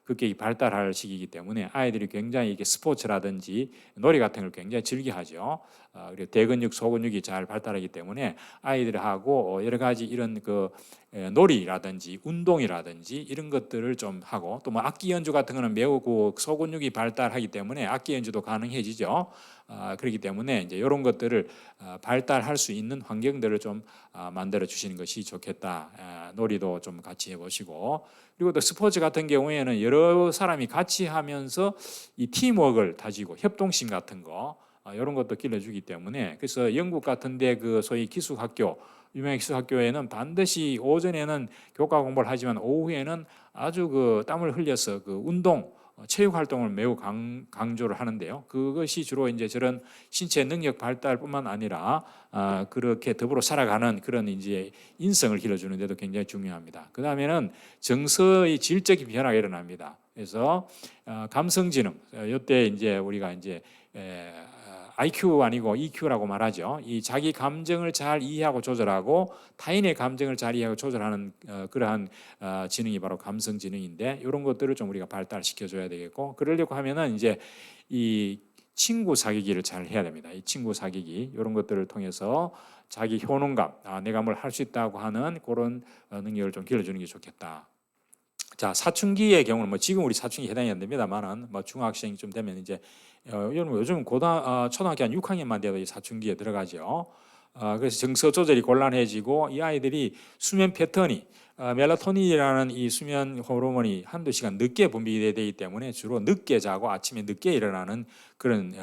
급격히 발달할 시기이기 때문에 아이들이 굉장히 이게 스포츠라든지 놀이 같은 걸 굉장히 즐겨하죠. 그리고 대근육, 소근육이 잘 발달하기 때문에 아이들하고 여러 가지 이런 놀이라든지 운동이라든지 이런 것들을 좀 하고 또 뭐 악기 연주 같은 거는 매우 소근육이 발달하기 때문에 악기 연주도 가능해지죠. 그렇기 때문에 이제 이런 것들을 발달할 수 있는 환경들을 좀 만들어 주시는 것이 좋겠다. 놀이도 좀 같이 해보시고 그리고 또 스포츠 같은 경우에는 여러 사람이 같이 하면서 이 팀워크를 다지고 협동심 같은 거 이런 것도 길러주기 때문에 그래서 영국 같은데 그 소위 기숙학교 유명한 기숙학교에는 반드시 오전에는 교과 공부를 하지만 오후에는 아주 땀을 흘려서 운동 체육 활동을 매우 강조를 하는데요. 그것이 주로 이제 저런 신체 능력 발달뿐만 아니라 그렇게 더불어 살아가는 그런 이제 인성을 길러주는 데도 굉장히 중요합니다. 그 다음에는 정서의 질적인 변화가 일어납니다. 그래서 감성지능 이때 이제 우리가 이제 IQ 아니고 EQ라고 말하죠. 이 자기 감정을 잘 이해하고 조절하고 타인의 감정을 잘 이해하고 조절하는 그러한 지능이 바로 감성 지능인데 이런 것들을 좀 우리가 발달시켜 줘야 되겠고 그러려고 하면은 이제 이 친구 사귀기를 잘 해야 됩니다. 이 친구 사귀기 이런 것들을 통해서 자기 효능감, 내가 뭘 할 수 있다고 하는 그런 능력을 좀 길러주는 게 좋겠다. 자, 사춘기의 경우는 뭐 지금 우리 사춘기 해당이 안 됩니다만은 뭐 중학생이 좀 되면 이제 요즘 초등학교 한 6학년만 돼도 이 사춘기에 들어가죠. 그래서 정서 조절이 곤란해지고 이 아이들이 수면 패턴이 멜라토닌이라는 이 수면 호르몬이 한두 시간 늦게 분비되기 때문에 주로 늦게 자고 아침에 늦게 일어나는 그런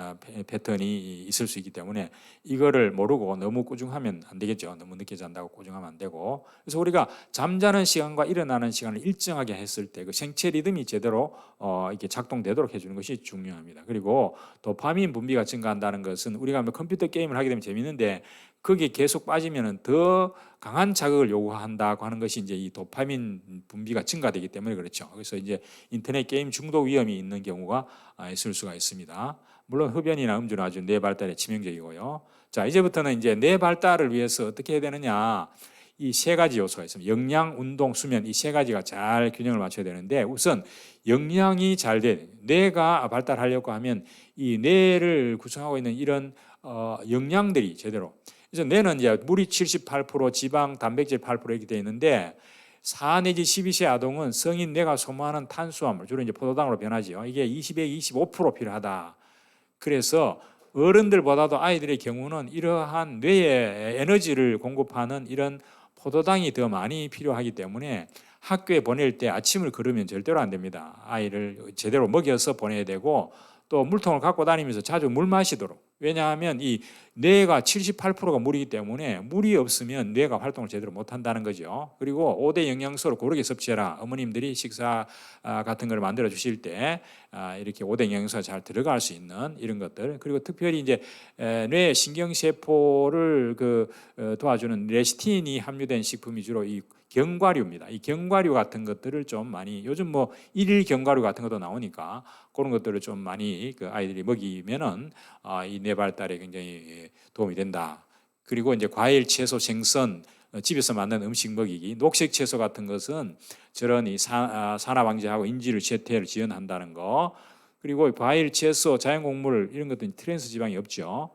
패턴이 있을 수 있기 때문에 이거를 모르고 너무 꾸중하면 안 되겠죠. 너무 늦게 잔다고 꾸중하면 안 되고 그래서 우리가 잠자는 시간과 일어나는 시간을 일정하게 했을 때 그 생체 리듬이 제대로 이렇게 작동되도록 해주는 것이 중요합니다. 그리고 도파민 분비가 증가한다는 것은 우리가 뭐 컴퓨터 게임을 하게 되면 재밌는데 거기에 계속 빠지면은 더 강한 자극을 요구한다고 하는 것이 이제 이 도파민 분비가 증가되기 때문에 그렇죠. 그래서 이제 인터넷 게임 중독 위험이 있는 경우가 있을 수가 있습니다. 물론 흡연이나 음주는 아주 뇌 발달에 치명적이고요. 자, 이제부터는 이제 뇌 발달을 위해서 어떻게 해야 되느냐? 이 세 가지 요소가 있습니다. 영양, 운동, 수면 이 세 가지가 잘 균형을 맞춰야 되는데 우선 영양이 잘 돼 뇌가 발달하려고 하면 이 뇌를 구성하고 있는 이런 영양들이 제대로 그래서 뇌는 이제 물이 78%, 지방, 단백질 8% 이렇게 되어 있는데 4 내지 12세 아동은 성인 뇌가 소모하는 탄수화물 주로 이제 포도당으로 변하죠. 이게 20에 25% 필요하다. 그래서 어른들보다도 아이들의 경우는 이러한 뇌에 에너지를 공급하는 이런 포도당이 더 많이 필요하기 때문에 학교에 보낼 때 아침을 거르면 절대로 안 됩니다. 아이를 제대로 먹여서 보내야 되고 또 물통을 갖고 다니면서 자주 물 마시도록 왜냐하면 이 뇌가 78%가 물이기 때문에 물이 없으면 뇌가 활동을 제대로 못한다는 거죠. 그리고 5대 영양소를 고르게 섭취해라. 어머님들이 식사 같은 걸 만들어 주실 때 이렇게 5대 영양소가 잘 들어갈 수 있는 이런 것들, 그리고 특별히 이제 뇌 신경세포를 도와주는 레시틴이 함유된 식품이 주로 이 견과류입니다. 이 견과류 같은 것들을 좀 많이, 요즘 뭐 일일 견과류 같은 것도 나오니까 그런 것들을 좀 많이 그 아이들이 먹이면은 이 뇌 발달에 굉장히 도움이 된다. 그리고 이제 과일, 채소, 생선, 집에서 만든 음식 먹이기, 녹색 채소 같은 것은 저런 이 산화 방지하고 인지를 쇠퇴를 지연한다는 거. 그리고 과일, 채소, 자연곡물 이런 것들은 트랜스 지방이 없죠.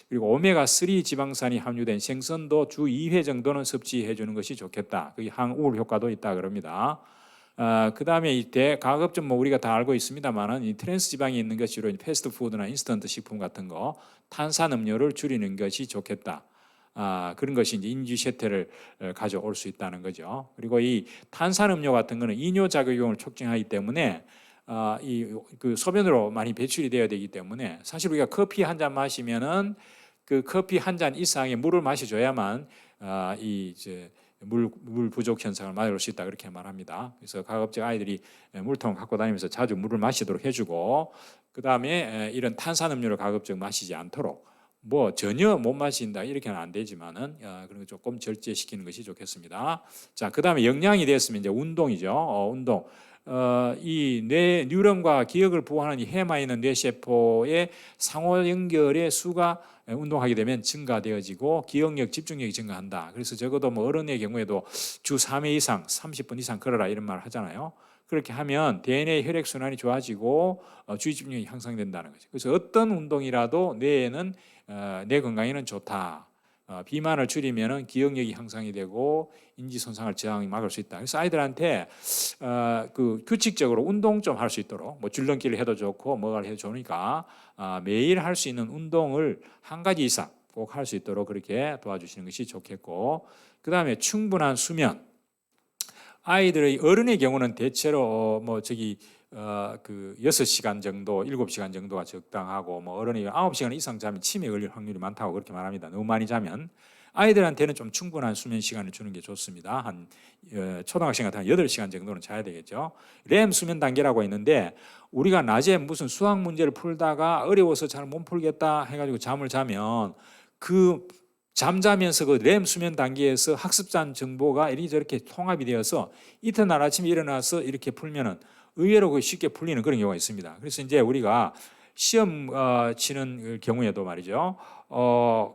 그리고 오메가3 지방산이 함유된 생선도 주 2회 정도는 섭취해 주는 것이 좋겠다. 그게 항우울 효과도 있다 그럽니다. 그 다음에 이때 가급적 뭐 우리가 다 알고 있습니다만은 이 트랜스 지방이 있는 것이 주로 패스트푸드나 인스턴트 식품 같은 거, 탄산음료를 줄이는 것이 좋겠다. 그런 것이 이제 인지 쇠퇴를 가져올 수 있다는 거죠. 그리고 이 탄산음료 같은 거는 이뇨 작용을 촉진하기 때문에 그 소변으로 많이 배출이 되어야 되기 때문에 사실 우리가 커피 한 잔 마시면은 그 커피 한 잔 이상의 물을 마셔줘야만 물 부족 현상을 막을 수 있다 그렇게 말합니다. 그래서 가급적 아이들이 물통 갖고 다니면서 자주 물을 마시도록 해주고, 그 다음에 이런 탄산음료를 가급적 마시지 않도록, 뭐 전혀 못 마신다 이렇게는 안 되지만은 그런 거 조금 절제시키는 것이 좋겠습니다. 자, 그 다음에 영양이 됐으면 이제 운동이죠. 운동. 이 뇌 뉴런과 기억을 보호하는 이 해마에 있는 뇌세포의 상호 연결의 수가 운동하게 되면 증가되어지고 기억력, 집중력이 증가한다. 그래서 적어도 뭐 어른의 경우에도 주 3회 이상, 30분 이상 걸어라 이런 말을 하잖아요. 그렇게 하면 대뇌 혈액 순환이 좋아지고 주의 집중력이 향상된다는 거죠. 그래서 어떤 운동이라도 뇌에는 뇌 건강에는 좋다. 비만을 줄이면은 기억력이 향상이 되고 인지 손상을 저항이 막을 수 있다. 그래서 아이들한테 그 규칙적으로 운동 좀 할 수 있도록, 뭐 줄넘기를 해도 좋고 뭐가 해도 좋으니까 매일 할 수 있는 운동을 한 가지 이상 꼭 할 수 있도록 그렇게 도와주시는 것이 좋겠고, 그 다음에 충분한 수면. 아이들의 어른의 경우는 대체로 그 6시간 정도, 7시간 정도가 적당하고, 뭐 어른이 9시간 이상 자면 치매 걸릴 확률이 많다고 그렇게 말합니다. 너무 많이 자면. 아이들한테는 좀 충분한 수면 시간을 주는 게 좋습니다. 한 초등학생 같은 8시간 정도는 자야 되겠죠. 렘 수면 단계라고 있는데, 우리가 낮에 무슨 수학 문제를 풀다가 어려워서 잘 못 풀겠다 해가지고 잠을 자면 그 잠자면서 그 렘 수면 단계에서 학습한 정보가 이리저렇게 통합이 되어서 이튿날 아침에 일어나서 이렇게 풀면은 의외로 쉽게 풀리는 그런 경우가 있습니다. 그래서 이제 우리가 시험 치는 경우에도 말이죠.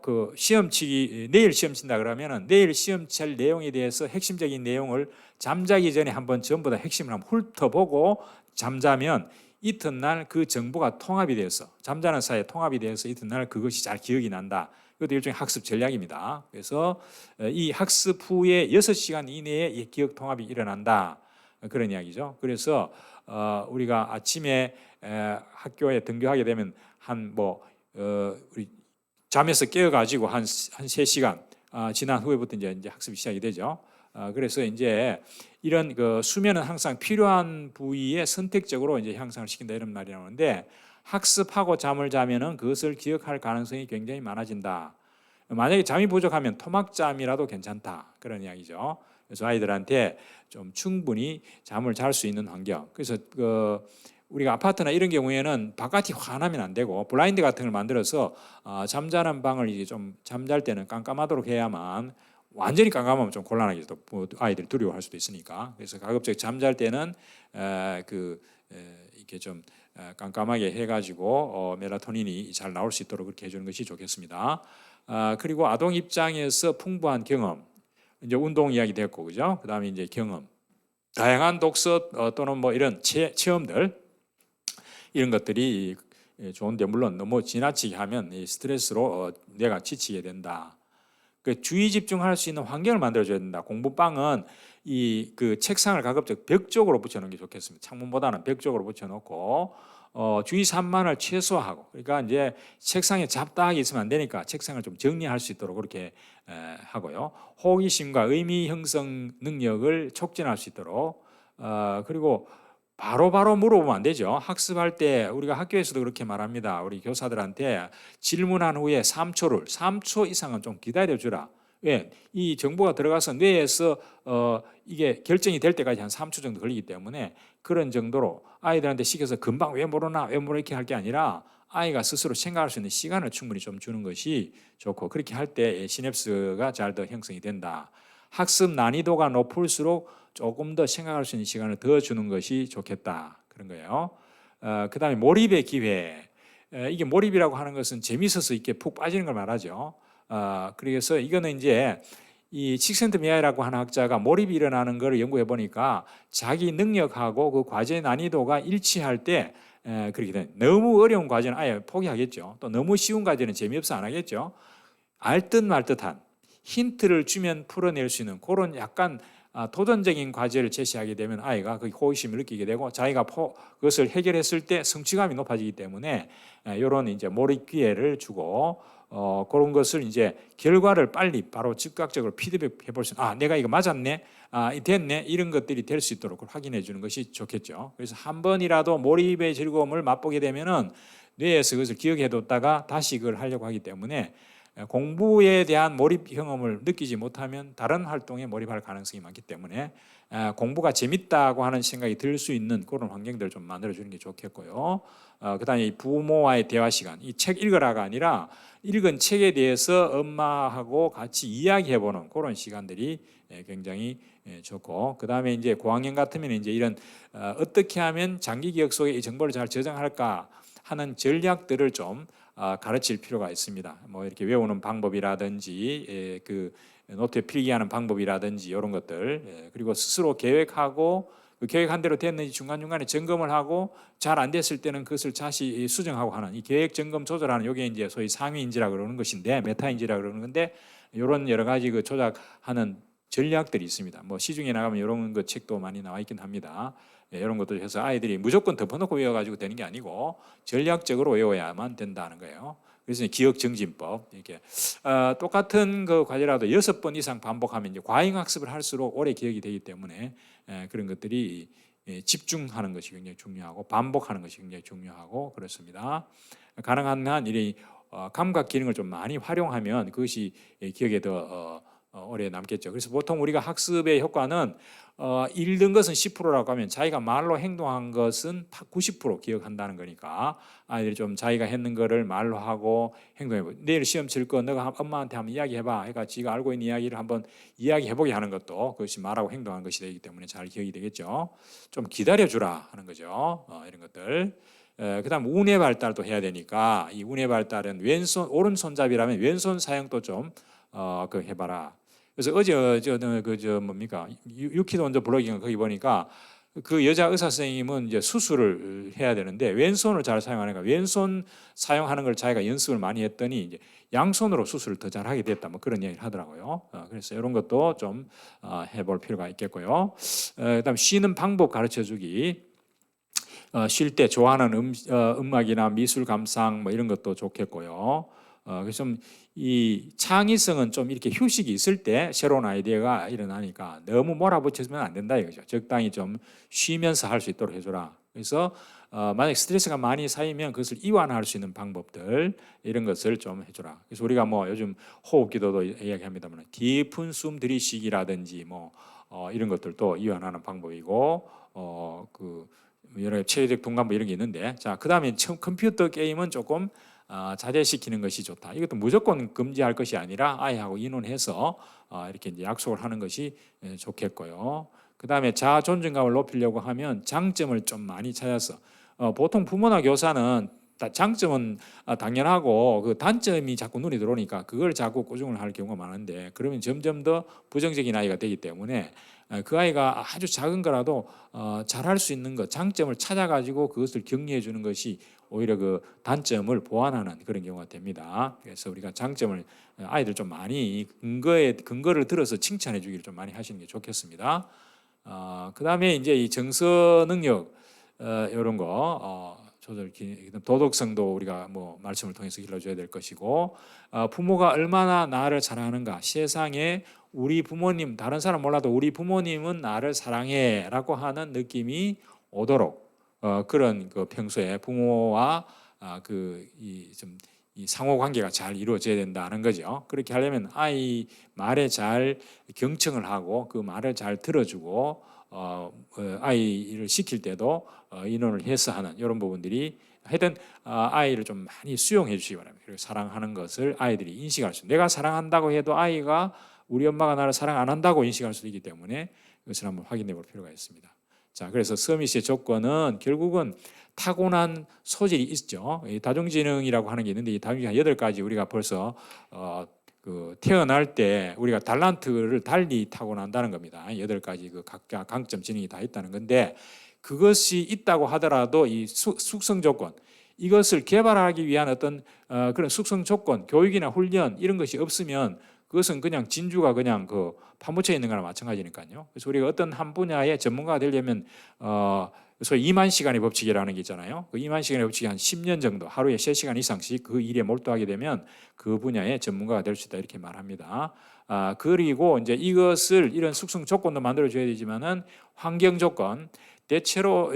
그 시험 치기, 내일 시험 친다 그러면은 내일 시험 칠 내용에 대해서 핵심적인 내용을 잠자기 전에 한번 전부 다 핵심을 한번 훑어보고 잠자면 이튿날 그 정보가 통합이 되어서, 잠자는 사이에 통합이 되어서 이튿날 그것이 잘 기억이 난다. 이것도 일종의 학습 전략입니다. 그래서 이 학습 후에 6시간 이내에 이 기억 통합이 일어난다. 그런 이야기죠. 그래서 우리가 아침에 학교에 등교하게 되면 우리 잠에서 깨어가지고 한 3시간 지난 후에부터 이제 학습이 시작이 되죠. 그래서 이제 이런 그 수면은 항상 필요한 부위에 선택적으로 이제 향상을 시킨다 이런 말이 나오는데, 학습하고 잠을 자면은 그것을 기억할 가능성이 굉장히 많아진다. 만약에 잠이 부족하면 토막잠이라도 괜찮다 그런 이야기죠. 그래서 아이들한테 좀 충분히 잠을 잘 수 있는 환경. 그래서 우리가 아파트나 이런 경우에는 바깥이 환하면 안 되고 블라인드 같은 걸 만들어서 잠자는 방을 이제 좀 잠잘 때는 깜깜하도록 해야만, 완전히 깜깜하면 좀 곤란하게 또 아이들이 두려워할 수도 있으니까. 그래서 가급적 잠잘 때는 이렇게 좀 깜깜하게 해가지고 멜라토닌이 잘 나올 수 있도록 그렇게 해주는 것이 좋겠습니다. 그리고 아동 입장에서 풍부한 경험, 이제 운동 이야기 됐고, 그죠? 그 다음에 이제 경험, 다양한 독서 또는 뭐 이런 체험들, 이런 것들이 좋은데, 물론 너무 지나치게 하면 스트레스로 뇌가 지치게 된다. 그 주의 집중할 수 있는 환경을 만들어줘야 된다. 공부방은 그 책상을 가급적 벽 쪽으로 붙여놓는 게 좋겠습니다. 창문보다는 벽 쪽으로 붙여놓고 주의 산만을 최소화하고, 그러니까 이제 책상에 잡다하게 있으면 안 되니까 책상을 좀 정리할 수 있도록 그렇게 하고요. 호기심과 의미 형성 능력을 촉진할 수 있도록, 그리고 바로바로 물어보면 안 되죠. 학습할 때 우리가 학교에서도 그렇게 말합니다. 우리 교사들한테 질문한 후에 3초 이상은 좀 기다려 주라. 왜? 이 정보가 들어가서 뇌에서 이게 결정이 될 때까지 한 3초 정도 걸리기 때문에 그런 정도로 아이들한테 시켜서 금방 왜 모르나 왜 모르나 이렇게 할 게 아니라 아이가 스스로 생각할 수 있는 시간을 충분히 좀 주는 것이 좋고, 그렇게 할 때 시냅스가 잘 더 형성이 된다. 학습 난이도가 높을수록 조금 더 생각할 수 있는 시간을 더 주는 것이 좋겠다, 그런 거예요. 그다음에 몰입의 기회. 이게 몰입이라고 하는 것은 재미있어서 이렇게 푹 빠지는 걸 말하죠. 그래서 이거는 이제 이 칙센트미아이라고 하는 학자가 몰입이 일어나는 걸 연구해 보니까 자기 능력하고 그 과제 난이도가 일치할 때 그렇게 돼. 너무 어려운 과제는 아예 포기하겠죠. 또 너무 쉬운 과제는 재미없어 안 하겠죠. 알듯 말듯한 힌트를 주면 풀어낼 수 있는 그런 약간 도전적인 과제를 제시하게 되면 아이가 그 호기심을 느끼게 되고 자기가 그것을 해결했을 때 성취감이 높아지기 때문에 이런 이제 몰입 기회를 주고 그런 것을 이제 결과를 빨리 바로 즉각적으로 피드백해 볼 수 있는, 내가 이거 맞았네, 됐네, 이런 것들이 될 수 있도록 확인해 주는 것이 좋겠죠. 그래서 한 번이라도 몰입의 즐거움을 맛보게 되면은 뇌에서 그것을 기억해 뒀다가 다시 그걸 하려고 하기 때문에 공부에 대한 몰입 경험을 느끼지 못하면 다른 활동에 몰입할 가능성이 많기 때문에 공부가 재밌다고 하는 생각이 들 수 있는 그런 환경들을 좀 만들어주는 게 좋겠고요. 그다음에 부모와의 대화 시간, 이 책 읽으라가 아니라 읽은 책에 대해서 엄마하고 같이 이야기해보는 그런 시간들이 굉장히 좋고, 그다음에 이제 고학년 같으면 이제 이런 어떻게 하면 장기 기억 속에 이 정보를 잘 저장할까 하는 전략들을 좀 가르칠 필요가 있습니다. 뭐 이렇게 외우는 방법이라든지 그 노트에 필기하는 방법이라든지 이런 것들, 그리고 스스로 계획하고 그 계획한 대로 됐는지 중간중간에 점검을 하고 잘 안 됐을 때는 그것을 다시 수정하고 하는 이 계획 점검 조절하는, 이게 이제 소위 상위인지라 그러는 것인데, 메타인지라 그러는 건데, 이런 여러 가지 그 조작하는 전략들이 있습니다. 뭐 시중에 나가면 이런 거 책도 많이 나와 있긴 합니다. 이런 것들 해서 아이들이 무조건 덮어놓고 외워가지고 되는 게 아니고 전략적으로 외워야만 된다는 거예요. 그래서 기억 정진법, 이렇게 똑같은 그 과제라도 6번 이상 반복하면 이제 과잉 학습을 할수록 오래 기억이 되기 때문에 그런 것들이 집중하는 것이 굉장히 중요하고 반복하는 것이 굉장히 중요하고 그렇습니다. 가능한 한 이 감각 기능을 좀 많이 활용하면 그것이 기억에 더 오래 남겠죠. 그래서 보통 우리가 학습의 효과는 읽는 것은 10%라고 하면 자기가 말로 행동한 것은 90% 기억한다는 거니까 아이들이 좀 자기가 했는 거를 말로 하고 행동해보고, 내일 시험 칠 거 너가 엄마한테 한번 이야기해봐, 그러니까 지가 알고 있는 이야기를 한번 이야기해보게 하는 것도 그것이 말하고 행동하는 것이 되기 때문에 잘 기억이 되겠죠. 좀 기다려주라 하는 거죠. 이런 것들. 그다음 운의 발달도 해야 되니까 이 운의 발달은 왼손 오른손잡이라면 왼손 사용도 좀 그 해봐라. 그래서 어제 그저 뭡니까 유키도 먼저 블로깅 거기 보니까 그 여자 의사 선생님은 이제 수술을 해야 되는데 왼손을 잘 사용하니까 왼손 사용하는 걸 자기가 연습을 많이 했더니 이제 양손으로 수술을 더 잘하게 됐다, 뭐 그런 얘기를 하더라고요. 그래서 이런 것도 좀 해볼 필요가 있겠고요. 그다음 쉬는 방법 가르쳐주기. 쉴 때 좋아하는 음악이나 미술 감상 뭐 이런 것도 좋겠고요. 그래서 좀 이 창의성은 좀 이렇게 휴식이 있을 때 새로운 아이디어가 일어나니까 너무 몰아붙이면 안 된다 이거죠. 적당히 좀 쉬면서 할 수 있도록 해줘라. 그래서 만약 스트레스가 많이 쌓이면 그것을 이완할 수 있는 방법들, 이런 것을 좀 해줘라. 그래서 우리가 뭐 요즘 호흡기도도 이야기합니다만 깊은 숨 들이쉬기라든지 뭐 이런 것들도 이완하는 방법이고 그 여러 체외적 동감부 이런 게 있는데, 자 그다음에 컴퓨터 게임은 조금 자제시키는 것이 좋다. 이것도 무조건 금지할 것이 아니라 아이하고 의논해서 이렇게 이제 약속을 하는 것이 좋겠고요. 그다음에 자아 존중감을 높이려고 하면 장점을 좀 많이 찾아서 보통 부모나 교사는 장점은 당연하고 그 단점이 자꾸 눈에 들어오니까 그걸 자꾸 꼬중을 할 경우가 많은데, 그러면 점점 더 부정적인 아이가 되기 때문에 그 아이가 아주 작은 거라도 잘할 수 있는 것, 장점을 찾아가지고 그것을 격려해 주는 것이 오히려 그 단점을 보완하는 그런 경우가 됩니다. 그래서 우리가 장점을 아이들 좀 많이 근거를 들어서 칭찬해 주기를 좀 많이 하시는 게 좋겠습니다. 그다음에 이제 이 정서 능력 이런 거 조절, 도덕성도 우리가 뭐 말씀을 통해서 길러줘야 될 것이고, 부모가 얼마나 나를 사랑하는가. 세상에 우리 부모님, 다른 사람 몰라도 우리 부모님은 나를 사랑해라고 하는 느낌이 오도록 그런 그 평소에 부모와 이 상호 관계가 잘 이루어져야 된다는 거죠. 그렇게 하려면 아이 말에 잘 경청을 하고 그 말을 잘 들어주고 아이를 시킬 때도 인원을 해서 하는 이런 부분들이 하여튼 아이를 좀 많이 수용해 주시기 바랍니다. 그리고 사랑하는 것을 아이들이 인식할 수, 내가 사랑한다고 해도 아이가 우리 엄마가 나를 사랑 안 한다고 인식할 수도 있기 때문에 이것을 한번 확인해 볼 필요가 있습니다. 자, 그래서 서밋의 조건은 결국은 타고난 소질이 있죠. 이 다중지능이라고 하는 게 있는데 이 다중지능 8가지 우리가 벌써 태어날 때 우리가 달란트를 달리 타고난다는 겁니다. 8가지 그 각자 강점 지능이 다 있다는 건데 그것이 있다고 하더라도 이 숙성 조건 이것을 개발하기 위한 어떤 그런 숙성 조건, 교육이나 훈련 이런 것이 없으면 그것은 그냥 진주가 그냥 파묻혀 있는 거나 마찬가지니까요. 그래서 우리가 어떤 한 분야의 전문가가 되려면 소위 2만 시간의 법칙이라는 게 있잖아요. 그 2만 시간의 법칙이 한 10년 정도 하루에 3시간 이상씩 그 일에 몰두하게 되면 그 분야의 전문가가 될 수 있다 이렇게 말합니다. 그리고 이제 이것을 이런 숙성 조건도 만들어 줘야 되지만은 환경 조건 대체로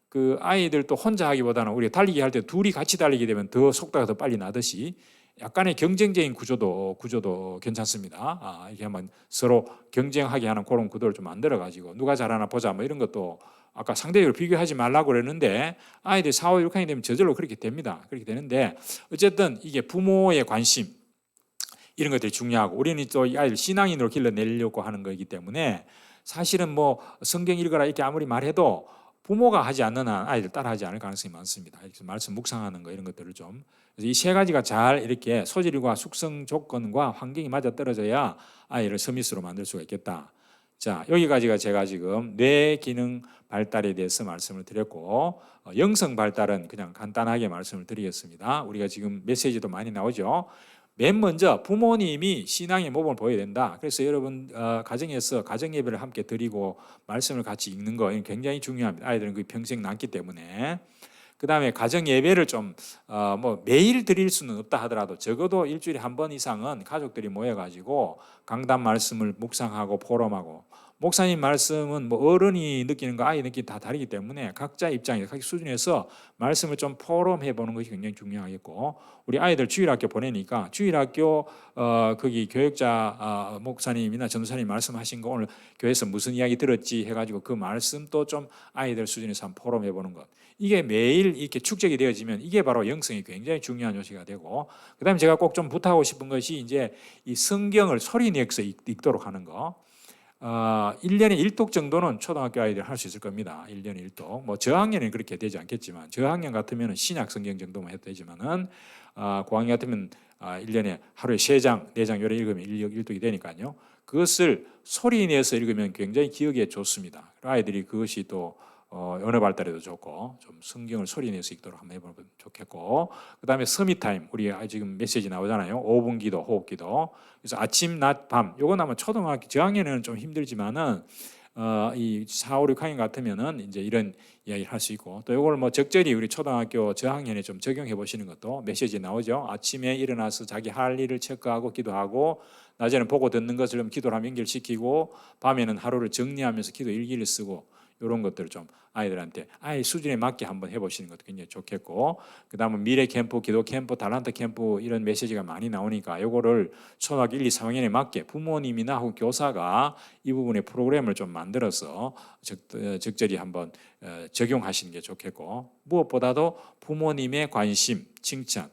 그 아이들도 혼자 하기보다는 우리가 달리기 할 때 둘이 같이 달리게 되면 더 속도가 더 빨리 나듯이 약간의 경쟁적인 구조도 괜찮습니다. 이게 한번 서로 경쟁하게 하는 그런 구도를 좀 만들어 가지고 누가 잘하나 보자 뭐 이런 것도 아까 상대적으로 비교하지 말라고 그랬는데 아이들이 4, 5, 6학년이 되면 저절로 그렇게 됩니다. 그렇게 되는데 어쨌든 이게 부모의 관심 이런 것들이 중요하고 우리는 또 이 아이를 신앙인으로 길러내려고 하는 거기 때문에 사실은 뭐 성경 읽어라 이렇게 아무리 말해도 부모가 하지 않는 한 아이들 따라하지 않을 가능성이 많습니다. 이렇게 말씀 묵상하는 거 이런 것들을 좀 그래서 이 3가지가 잘 이렇게 소질과 숙성 조건과 환경이 맞아 떨어져야 아이를 서밋으로 만들 수가 있겠다. 자, 여기까지가 제가 지금 뇌 기능 발달에 대해서 말씀을 드렸고 영성 발달은 그냥 간단하게 말씀을 드리겠습니다. 우리가 지금 메시지도 많이 나오죠. 맨 먼저 부모님이 신앙의 모범을 보여야 된다. 그래서 여러분 가정에서 가정 예배를 함께 드리고 말씀을 같이 읽는 거 굉장히 중요합니다. 아이들은 그 평생 남기 때문에. 그 다음에 가정 예배를 좀 뭐 매일 드릴 수는 없다 하더라도 적어도 일주일에 한 번 이상은 가족들이 모여가지고 강단 말씀을 묵상하고 포럼하고 목사님 말씀은 뭐 어른이 느끼는 거 아이 느끼는 다 다르기 때문에 각자 입장에서 각 수준에서 말씀을 좀 포럼해 보는 것이 굉장히 중요하겠고 우리 아이들 주일학교 보내니까 주일학교 거기 교육자 목사님이나 전도사님 말씀하신 거 오늘 교회에서 무슨 이야기 들었지 해가지고 그 말씀도 좀 아이들 수준에서 한번 포럼해 보는 것 이게 매일 이렇게 축적이 되어지면 이게 바로 영성이 굉장히 중요한 요소가 되고 그다음에 제가 꼭 좀 부탁하고 싶은 것이 이제 이 성경을 소리 내서 읽도록 하는 거 1년에 1독 정도는 초등학교 아이들 할 수 있을 겁니다. 1년에 1독. 뭐 저학년은 그렇게 되지 않겠지만 저학년 같으면 신약 성경 정도만 해도 되지만은 고학년 같으면 1년에 하루에 3장, 4장 요래 읽으면 1독이 되니까요. 그것을 소리 내서 읽으면 굉장히 기억에 좋습니다. 아이들이 그것이 또 언어 발달에도 좋고 좀 성경을 소리 내서 읽도록 한번 해보면 좋겠고 그 다음에 서밋타임 우리 지금 메시지 나오잖아요. 5분 기도, 호흡 기도 그래서 아침, 낮, 밤 요건 아마 초등학교 저학년에는 좀 힘들지만은 이 4, 5, 6학년 같으면은 이제 이런 이야기를 할 수 있고 또 이걸 뭐 적절히 우리 초등학교 저학년에 좀 적용해 보시는 것도 메시지 나오죠. 아침에 일어나서 자기 할 일을 체크하고 기도하고 낮에는 보고 듣는 것을 좀 기도로 하면 연결시키고 밤에는 하루를 정리하면서 기도 일기를 쓰고 이런 것들을 좀 아이들한테 아이 수준에 맞게 한번 해보시는 것도 굉장히 좋겠고 그다음에 미래 캠프, 기도 캠프, 달란트 캠프 이런 메시지가 많이 나오니까 이거를 초등학교 1, 2, 3학년에 맞게 부모님이나 혹은 교사가 이 부분의 프로그램을 좀 만들어서 적절히 한번 적용하시는 게 좋겠고 무엇보다도 부모님의 관심, 칭찬,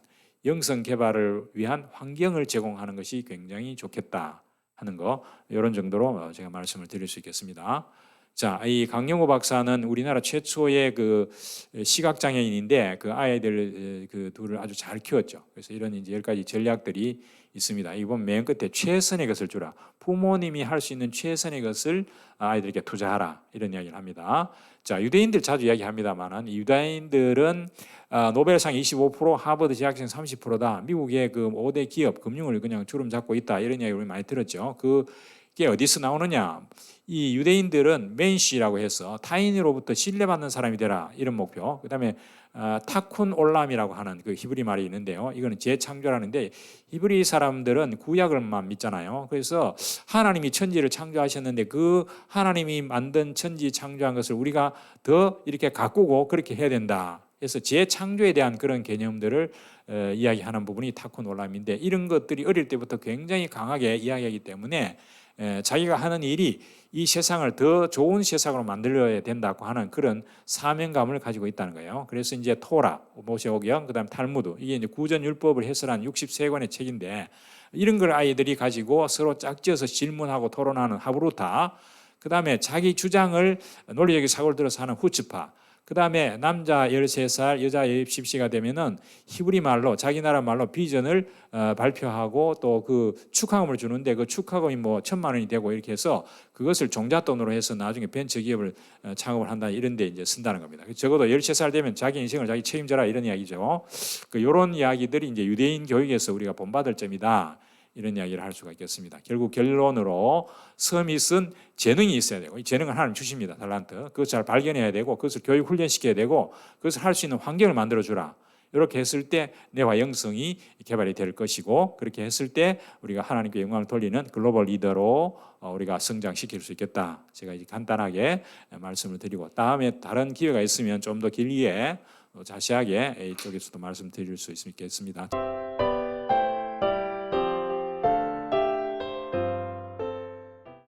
영성 개발을 위한 환경을 제공하는 것이 굉장히 좋겠다 하는 거 이런 정도로 제가 말씀을 드릴 수 있겠습니다. 자, 이 강영호 박사는 우리나라 최초의 그 시각 장애인인데 그 아이들 그 둘을 아주 잘 키웠죠. 그래서 이런 이제 10가지 전략들이 있습니다. 이번 맨 끝에 최선의 것을 주라. 부모님이 할 수 있는 최선의 것을 아이들에게 투자하라. 이런 이야기를 합니다. 자, 유대인들 자주 이야기합니다만은 유대인들은 노벨상 25%, 하버드 재학생 30%다. 미국의 그 5대 기업 금융을 그냥 주름 잡고 있다. 이런 이야기를 많이 들었죠. 그 이게 어디서 나오느냐? 이 유대인들은 맨시라고 해서 타인으로부터 신뢰받는 사람이 되라 이런 목표. 그다음에 타쿤 올람이라고 하는 그 히브리 말이 있는데요. 이거는 재창조라는데 히브리 사람들은 구약을만 믿잖아요. 그래서 하나님이 천지를 창조하셨는데 그 하나님이 만든 천지 창조한 것을 우리가 더 이렇게 가꾸고 그렇게 해야 된다. 그래서 재창조에 대한 그런 개념들을 이야기하는 부분이 타쿤 올람인데 이런 것들이 어릴 때부터 굉장히 강하게 이야기하기 때문에 자기가 하는 일이 이 세상을 더 좋은 세상으로 만들어야 된다고 하는 그런 사명감을 가지고 있다는 거예요. 그래서 이제 토라, 모세오경, 그다음 탈무드 이게 이제 구전율법을 해설한 63권의 책인데 이런 걸 아이들이 가지고 서로 짝지어서 질문하고 토론하는 하브루타, 그다음에 자기 주장을 논리적인 사고를 들어서 하는 후츠파, 그 다음에 남자 13살, 여자 10시가 되면은 히브리 말로 자기 나라 말로 비전을 발표하고 또 그 축하금을 주는데 그 축하금이 뭐 1,000만 원이 되고 이렇게 해서 그것을 종잣돈으로 해서 나중에 벤처 기업을 창업을 한다 이런 데 이제 쓴다는 겁니다. 적어도 13살 되면 자기 인생을 자기 책임져라 이런 이야기죠. 이런 이야기들이 이제 유대인 교육에서 우리가 본받을 점이다. 이런 이야기를 할 수가 있겠습니다. 결국 결론으로 서밋은 재능이 있어야 되고 이 재능을 하나님 주십니다. 달란트. 그것을 잘 발견해야 되고 그것을 교육 훈련시켜야 되고 그것을 할 수 있는 환경을 만들어주라. 이렇게 했을 때 뇌와 영성이 개발이 될 것이고 그렇게 했을 때 우리가 하나님께 영광을 돌리는 글로벌 리더로 우리가 성장시킬 수 있겠다. 제가 이제 간단하게 말씀을 드리고 다음에 다른 기회가 있으면 좀 더 길게 자세하게 이쪽에서도 말씀드릴 수 있겠습니다.